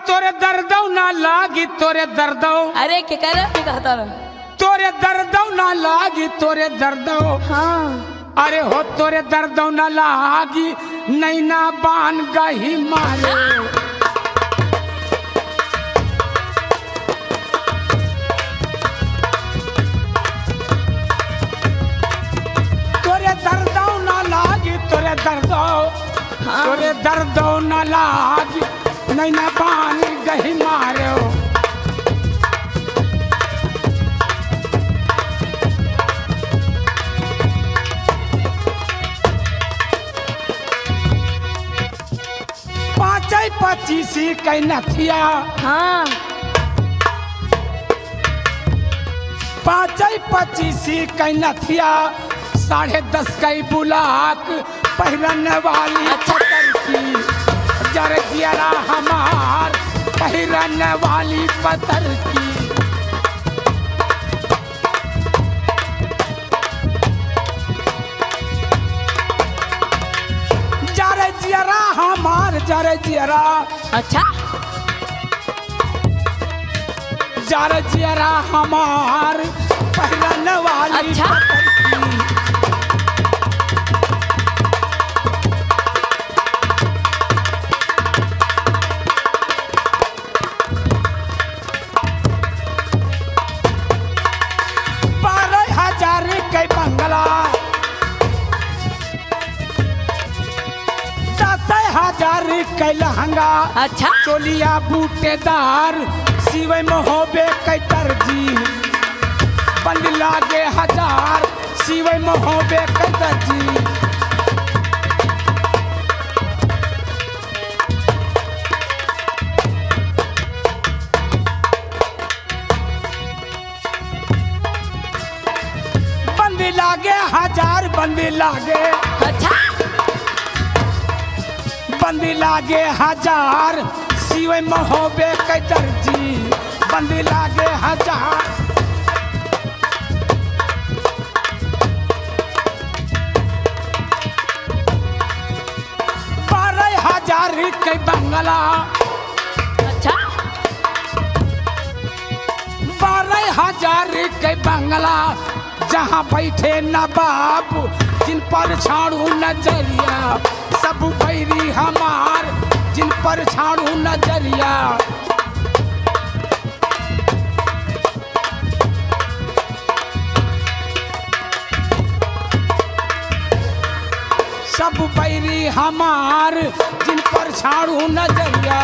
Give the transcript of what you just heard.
तोरे दर्दौ ना लागी तोरे दर्दौ। अरे क्या कह रहे कहता रहा तोरे दर्दौ ना लागी तोरे दर्दौ। हाँ अरे हो तोरे दर्दौ ना लागी नैना बान गही मारे। तोरे दर्दौ ना लागी तोरे दर्दौ। हाँ। तोरे दर्दौ ना लागी नैना बान गही मारे। पाँच 25 कई नथिया। हाँ 5 25 कई नथिया 10.5 कई बुलाक पहिरन वाली पतर की। जर जियरा हमार पहिरन वाली पतर की। जर जियरा हमार जर जियरा। अच्छा जर जियरा हमार पहिरन वाली अच्छा। पतर की। कई बंगला 10,000 कई लहंगा। अच्छा चोलिया बूटेदार सिवै में होबे कई दर्जी। बंद लागे 1000 सिवै में होबे कई दर्जी। बंद लागे 1000 बंद लागे। अच्छा बंद लागे 1000 सिवै में होबे कई दर्जी। बंद लागे 1000। बारह 1000 कई बंगला। अच्छा 12,000 कई बंगला। जहाँ बैठे नवाब जिन पर छाड़ू नजरिया। सब बैरी हमार जिन पर छाड़ू नजरिया। सब बैरी हमार जिन पर छाड़ू नजरिया।